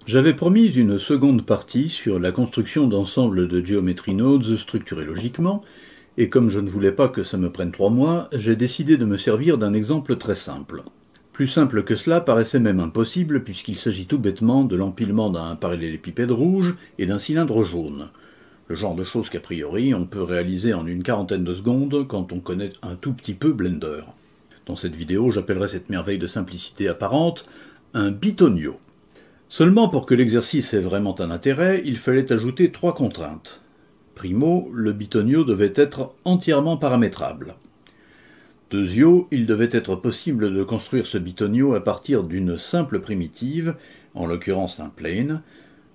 J'avais promis une seconde partie sur la construction d'ensembles de geometry nodes structurés logiquement, et comme je ne voulais pas que ça me prenne 3 mois, j'ai décidé de me servir d'un exemple très simple. Plus simple que cela paraissait même impossible puisqu'il s'agit tout bêtement de l'empilement d'un parallélépipède rouge et d'un cylindre jaune. Le genre de choses qu'a priori on peut réaliser en une quarantaine de secondes quand on connaît un tout petit peu Blender. Dans cette vidéo, j'appellerai cette merveille de simplicité apparente un bitonio. Seulement pour que l'exercice ait vraiment un intérêt, il fallait ajouter 3 contraintes. Primo, le bitonio devait être entièrement paramétrable. Deuxio, il devait être possible de construire ce bitonio à partir d'une simple primitive, en l'occurrence un plane,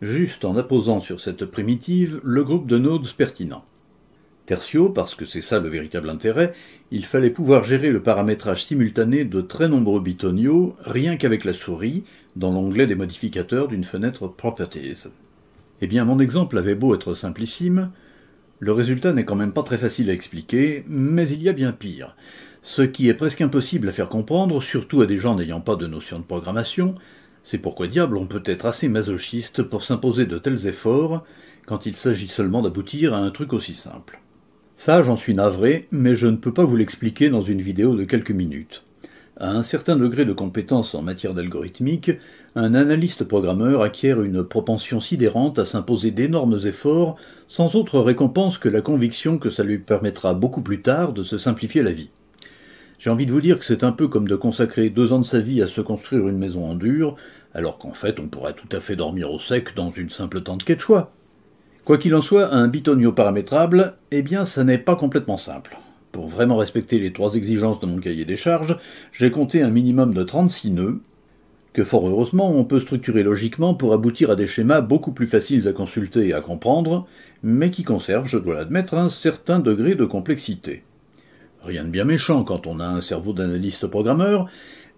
juste en apposant sur cette primitive le groupe de nodes pertinent. Tertio, parce que c'est ça le véritable intérêt, il fallait pouvoir gérer le paramétrage simultané de très nombreux bitonios, rien qu'avec la souris, dans l'onglet des modificateurs d'une fenêtre Properties. Eh bien, mon exemple avait beau être simplissime, le résultat n'est quand même pas très facile à expliquer, mais il y a bien pire. Ce qui est presque impossible à faire comprendre, surtout à des gens n'ayant pas de notion de programmation, c'est pourquoi diable on peut être assez masochiste pour s'imposer de tels efforts quand il s'agit seulement d'aboutir à un truc aussi simple. Ça, j'en suis navré, mais je ne peux pas vous l'expliquer dans une vidéo de quelques minutes. À un certain degré de compétence en matière d'algorithmique, un analyste programmeur acquiert une propension sidérante à s'imposer d'énormes efforts, sans autre récompense que la conviction que ça lui permettra beaucoup plus tard de se simplifier la vie. J'ai envie de vous dire que c'est un peu comme de consacrer 2 ans de sa vie à se construire une maison en dur, alors qu'en fait on pourrait tout à fait dormir au sec dans une simple tente quechua. Quoi qu'il en soit, un bitonio paramétrable, eh bien ça n'est pas complètement simple. Pour vraiment respecter les 3 exigences de mon cahier des charges, j'ai compté un minimum de 36 nœuds, que fort heureusement on peut structurer logiquement pour aboutir à des schémas beaucoup plus faciles à consulter et à comprendre, mais qui conservent, je dois l'admettre, un certain degré de complexité. Rien de bien méchant quand on a un cerveau d'analyste programmeur,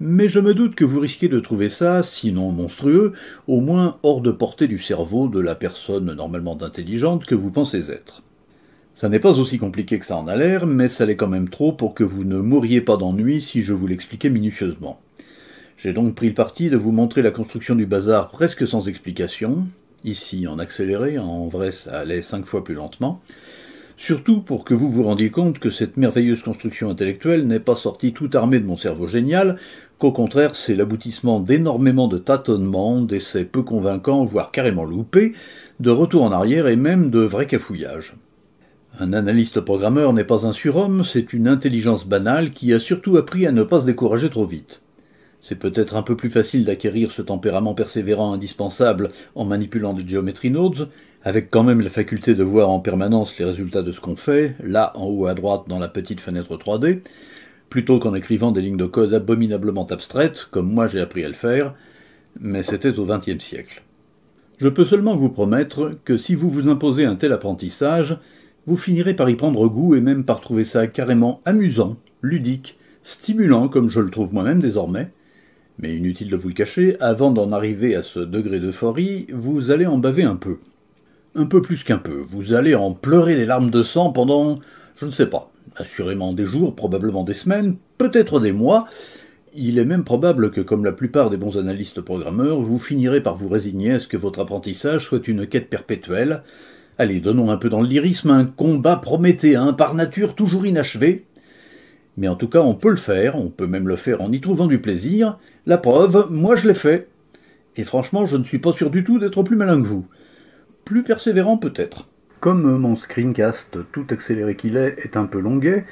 mais je me doute que vous risquez de trouver ça, sinon monstrueux, au moins hors de portée du cerveau de la personne normalement intelligente que vous pensez être. Ça n'est pas aussi compliqué que ça en a l'air, mais ça l'est quand même trop pour que vous ne mouriez pas d'ennui si je vous l'expliquais minutieusement. J'ai donc pris le parti de vous montrer la construction du bazar presque sans explication, ici en accéléré, en vrai ça allait 5 fois plus lentement, surtout pour que vous vous rendiez compte que cette merveilleuse construction intellectuelle n'est pas sortie tout armée de mon cerveau génial, qu'au contraire c'est l'aboutissement d'énormément de tâtonnements, d'essais peu convaincants, voire carrément loupés, de retours en arrière et même de vrais cafouillages. Un analyste programmeur n'est pas un surhomme, c'est une intelligence banale qui a surtout appris à ne pas se décourager trop vite. C'est peut-être un peu plus facile d'acquérir ce tempérament persévérant indispensable en manipulant des geometry nodes, avec quand même la faculté de voir en permanence les résultats de ce qu'on fait, là en haut à droite dans la petite fenêtre 3D, plutôt qu'en écrivant des lignes de code abominablement abstraites, comme moi j'ai appris à le faire, mais c'était au XXe siècle. Je peux seulement vous promettre que si vous vous imposez un tel apprentissage, vous finirez par y prendre goût et même par trouver ça carrément amusant, ludique, stimulant comme je le trouve moi-même désormais. Mais inutile de vous le cacher, avant d'en arriver à ce degré d'euphorie, vous allez en baver un peu. Un peu plus qu'un peu. Vous allez en pleurer des larmes de sang pendant, je ne sais pas, assurément des jours, probablement des semaines, peut-être des mois. Il est même probable que, comme la plupart des bons analystes programmeurs, vous finirez par vous résigner à ce que votre apprentissage soit une quête perpétuelle. Allez, donnons un peu dans le lyrisme, un combat prométhéen, par nature toujours inachevé. Mais en tout cas, on peut le faire, on peut même le faire en y trouvant du plaisir. La preuve, moi je l'ai fait. Et franchement, je ne suis pas sûr du tout d'être plus malin que vous. Plus persévérant peut-être. Comme mon screencast, tout accéléré qu'il est un peu longuet,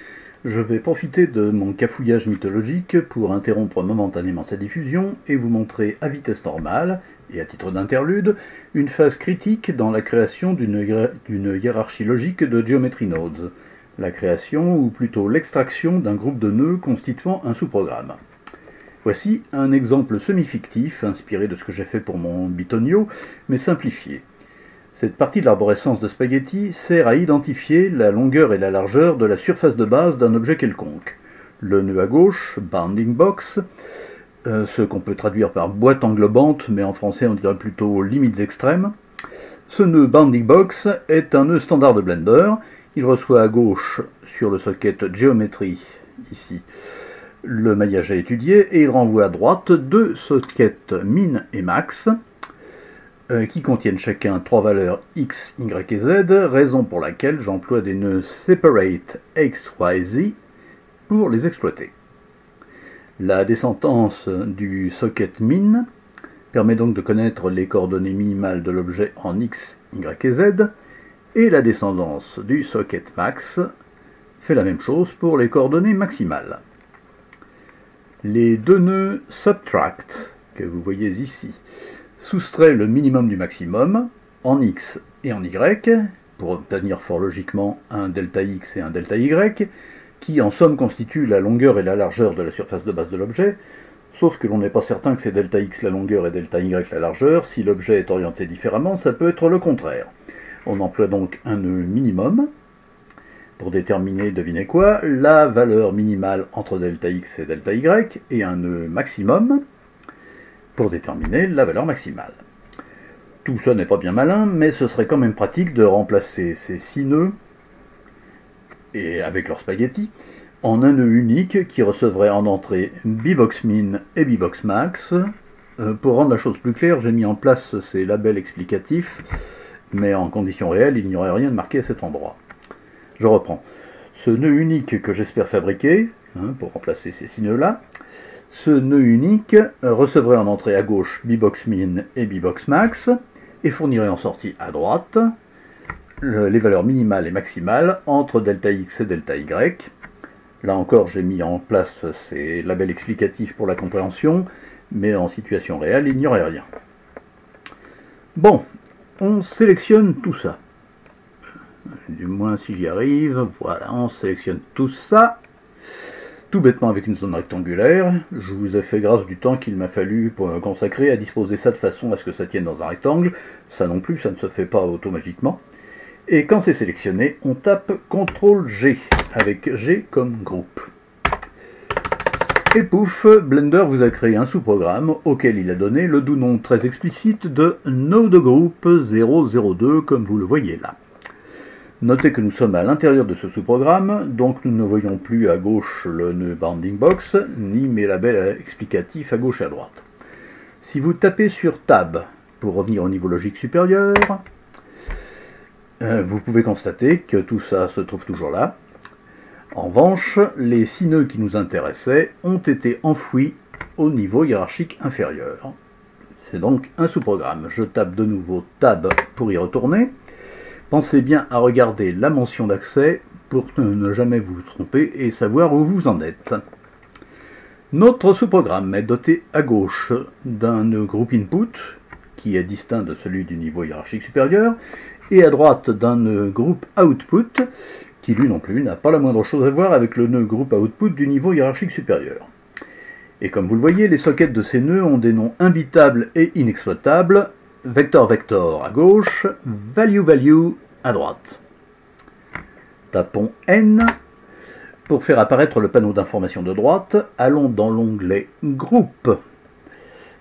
je vais profiter de mon cafouillage mythologique pour interrompre momentanément sa diffusion et vous montrer à vitesse normale, et à titre d'interlude, une phase critique dans la création d'une hiérarchie logique de geometry nodes. La création, ou plutôt l'extraction d'un groupe de nœuds constituant un sous-programme. Voici un exemple semi-fictif, inspiré de ce que j'ai fait pour mon bitonio, mais simplifié. Cette partie de l'arborescence de spaghetti sert à identifier la longueur et la largeur de la surface de base d'un objet quelconque. Le nœud à gauche, bounding box, ce qu'on peut traduire par boîte englobante, mais en français on dirait plutôt limites extrêmes. Ce nœud bounding box est un nœud standard de Blender. Il reçoit à gauche, sur le socket Geometry, ici, le maillage à étudier, et il renvoie à droite 2 sockets Min et Max. qui contiennent chacun 3 valeurs x, y et z, raison pour laquelle j'emploie des nœuds separate x, y, z pour les exploiter. La descendance du socket min permet donc de connaître les coordonnées minimales de l'objet en x, y et z, et la descendance du socket max fait la même chose pour les coordonnées maximales. Les deux nœuds subtract, que vous voyez ici, soustraient le minimum du maximum en x et en y, pour obtenir fort logiquement un delta x et un delta y, qui en somme constituent la longueur et la largeur de la surface de base de l'objet, sauf que l'on n'est pas certain que c'est delta x la longueur et delta y la largeur. Si l'objet est orienté différemment, ça peut être le contraire. On emploie donc un nœud minimum pour déterminer, devinez quoi, la valeur minimale entre delta x et delta y, et un nœud maximum pour déterminer la valeur maximale. Tout ça n'est pas bien malin, mais ce serait quand même pratique de remplacer ces 6 nœuds, et avec leur spaghetti, en un nœud unique qui recevrait en entrée bboxmin et bboxmax. Pour rendre la chose plus claire, j'ai mis en place ces labels explicatifs, mais en conditions réelles, il n'y aurait rien de marqué à cet endroit. Je reprends. Ce nœud unique que j'espère fabriquer, pour remplacer ces 6 nœuds-là, ce nœud unique recevrait en entrée à gauche bboxmin et bboxmax, et fournirait en sortie à droite les valeurs minimales et maximales entre delta x et delta y. Là encore, j'ai mis en place ces labels explicatifs pour la compréhension, mais en situation réelle, il n'y aurait rien. Bon, on sélectionne tout ça. Du moins, si j'y arrive, voilà, on sélectionne tout ça, tout bêtement avec une zone rectangulaire. Je vous ai fait grâce du temps qu'il m'a fallu pour consacrer à disposer ça de façon à ce que ça tienne dans un rectangle. Ça non plus, ça ne se fait pas automagiquement. Et quand c'est sélectionné, on tape CTRL-G, avec G comme groupe. Et pouf, Blender vous a créé un sous-programme auquel il a donné le doux nom très explicite de Node Group 002, comme vous le voyez là. Notez que nous sommes à l'intérieur de ce sous-programme, donc nous ne voyons plus à gauche le nœud bounding box, ni mes labels explicatifs à gauche et à droite. Si vous tapez sur Tab pour revenir au niveau logique supérieur, vous pouvez constater que tout ça se trouve toujours là. En revanche, les 6 nœuds qui nous intéressaient ont été enfouis au niveau hiérarchique inférieur. C'est donc un sous-programme. Je tape de nouveau Tab pour y retourner. Pensez bien à regarder la mention d'accès pour ne jamais vous tromper et savoir où vous en êtes. Notre sous-programme est doté à gauche d'un groupe input, qui est distinct de celui du niveau hiérarchique supérieur, et à droite d'un groupe output, qui lui non plus n'a pas la moindre chose à voir avec le nœud groupe output du niveau hiérarchique supérieur. Et comme vous le voyez, les sockets de ces nœuds ont des noms imbitables et inexploitables, vector vector à gauche, value value à droite. Tapons N. Pour faire apparaître le panneau d'information de droite, allons dans l'onglet Groupe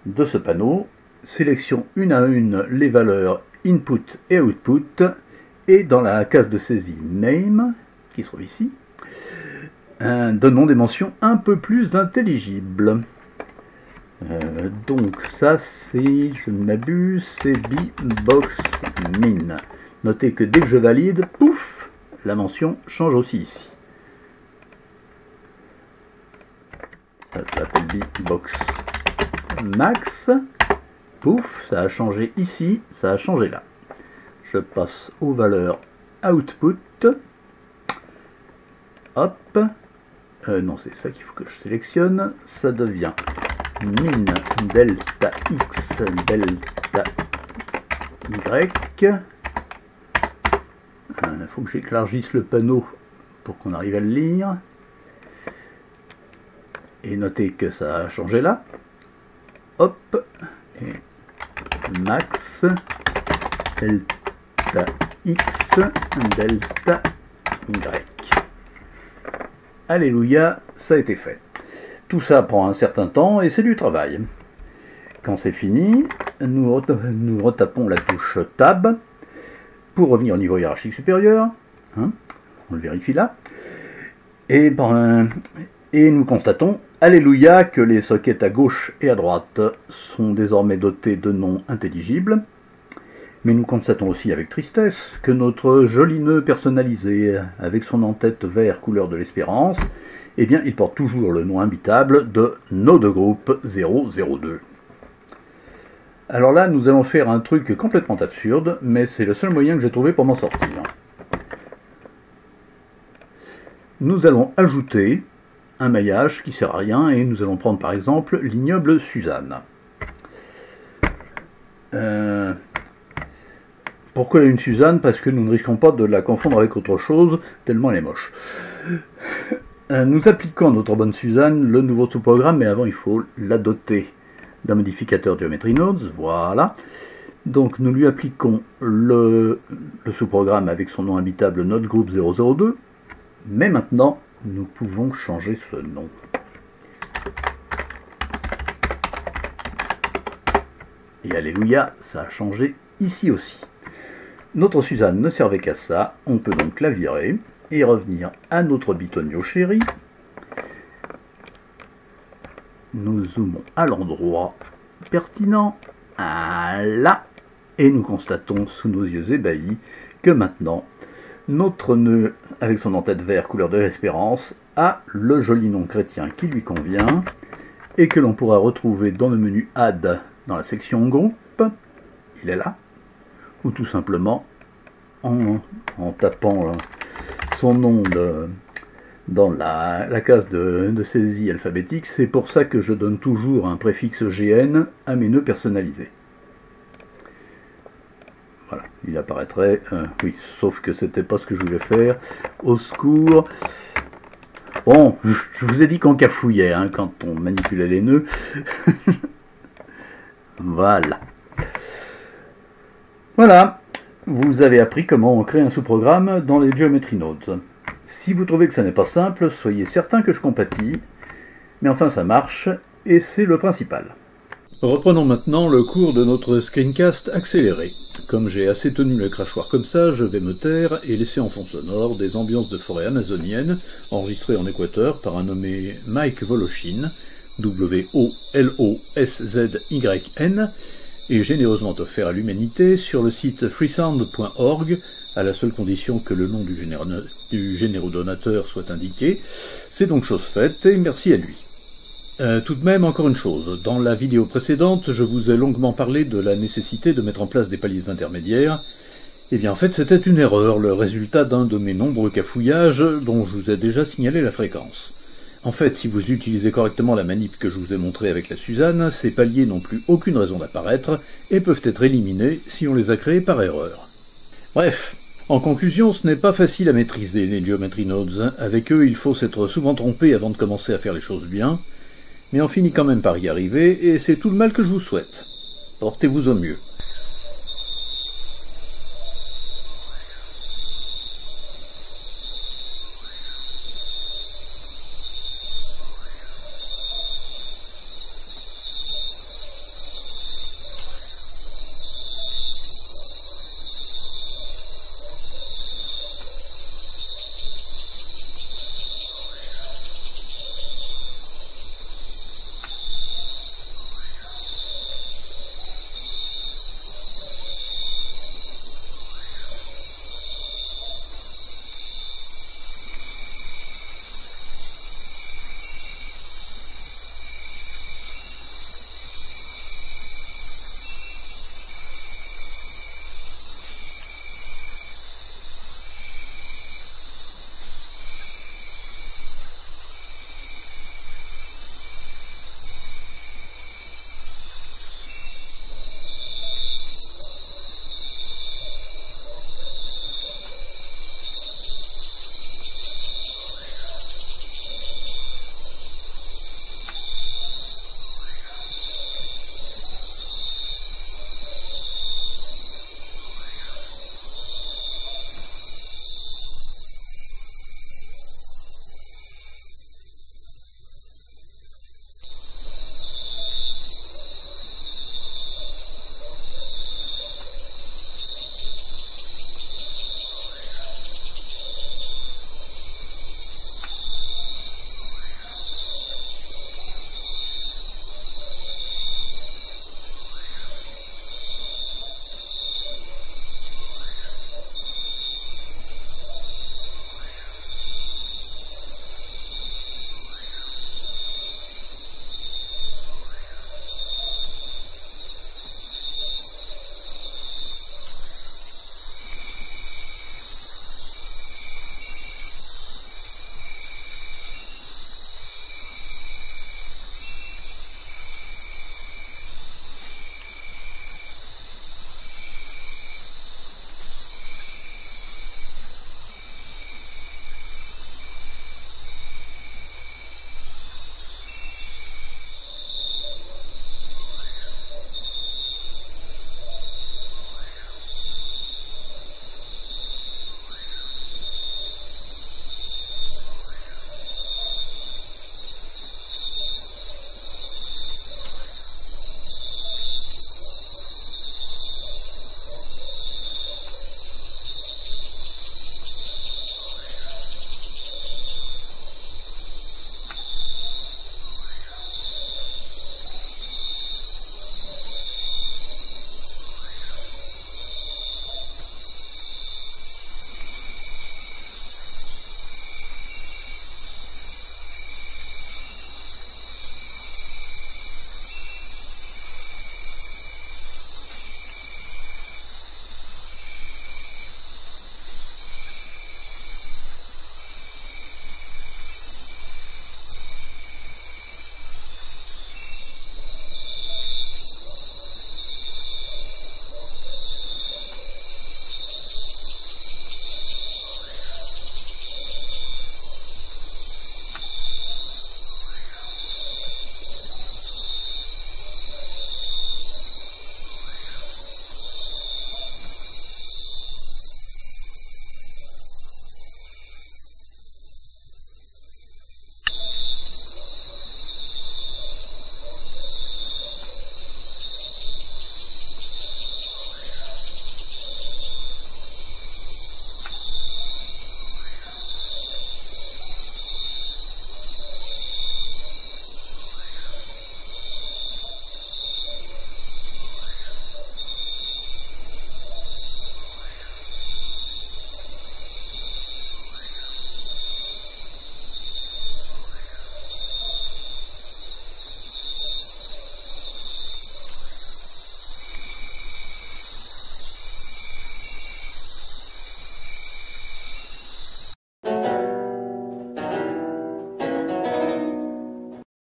de ce panneau, sélection une à une les valeurs Input et Output, et dans la case de saisie Name, qui se trouve ici, donnons des mentions un peu plus intelligibles. Donc ça c'est, je ne m'abuse, c'est bboxmin. Notez que dès que je valide, pouf, la mention change aussi ici. Ça s'appelle bboxmax. Pouf, ça a changé ici, ça a changé là. Je passe aux valeurs output. Hop. Non, c'est ça qu'il faut que je sélectionne. Ça devient min delta x delta y. Il faut que j'élargisse le panneau pour qu'on arrive à le lire. Et notez que ça a changé là. Hop. Et max delta x delta y. Alléluia, ça a été fait. Tout ça prend un certain temps et c'est du travail. Quand c'est fini, nous retapons la touche Tab pour revenir au niveau hiérarchique supérieur. On le vérifie là. Et nous constatons, alléluia, que les sockets à gauche et à droite sont désormais dotés de noms intelligibles. Mais nous constatons aussi avec tristesse que notre joli nœud personnalisé, avec son en-tête vert couleur de l'espérance, eh bien, il porte toujours le nom imbitable de Node Group 002. Alors là, nous allons faire un truc complètement absurde, mais c'est le seul moyen que j'ai trouvé pour m'en sortir. Nous allons ajouter un maillage qui sert à rien, et nous allons prendre par exemple l'ignoble Suzanne. Pourquoi une Suzanne? Parce que nous ne risquons pas de la confondre avec autre chose, tellement elle est moche. Nous appliquons à notre bonne Suzanne le nouveau sous-programme, mais avant il faut la doter d'un modificateur Geometry Nodes, voilà. Donc nous lui appliquons le sous-programme avec son nom imbitable Node Group 002, mais maintenant nous pouvons changer ce nom. Et alléluia, ça a changé ici aussi. Notre Suzanne ne servait qu'à ça, on peut donc la virer et revenir à notre bitonio chéri. Nous zoomons à l'endroit pertinent, là, et nous constatons sous nos yeux ébahis que maintenant, notre nœud, avec son en-tête vert couleur de l'espérance, a le joli nom chrétien qui lui convient, et que l'on pourra retrouver dans le menu Add, dans la section Groupe, il est là, ou tout simplement en tapant son nom dans la case de saisie alphabétique. C'est pour ça que je donne toujours un préfixe GN à mes nœuds personnalisés. Voilà, il apparaîtrait, oui, sauf que c'était pas ce que je voulais faire. Au secours. Bon, je vous ai dit qu'on cafouillait hein, quand on manipulait les nœuds. Voilà. Voilà, vous avez appris comment on crée un sous-programme dans les Geometry Nodes. Si vous trouvez que ça n'est pas simple, soyez certain que je compatis, mais enfin ça marche, et c'est le principal. Reprenons maintenant le cours de notre screencast accéléré. Comme j'ai assez tenu le crachoir comme ça, je vais me taire et laisser en fond sonore des ambiances de forêt amazonienne, enregistrées en Équateur par un nommé Mike Voloshin, W-O-L-O-S-Z-Y-N, et généreusement offert à l'humanité sur le site freesound.org, à la seule condition que le nom du généreux donateur soit indiqué. C'est donc chose faite, et merci à lui. Tout de même, encore une chose, dans la vidéo précédente, je vous ai longuement parlé de la nécessité de mettre en place des paliers intermédiaires. Eh bien en fait c'était une erreur, le résultat d'un de mes nombreux cafouillages dont je vous ai déjà signalé la fréquence. En fait, si vous utilisez correctement la manip que je vous ai montrée avec la Suzanne, ces paliers n'ont plus aucune raison d'apparaître et peuvent être éliminés si on les a créés par erreur. Bref, en conclusion, ce n'est pas facile à maîtriser les Geometry Nodes. Avec eux, il faut s'être souvent trompé avant de commencer à faire les choses bien, mais on finit quand même par y arriver, et c'est tout le mal que je vous souhaite. Portez-vous au mieux.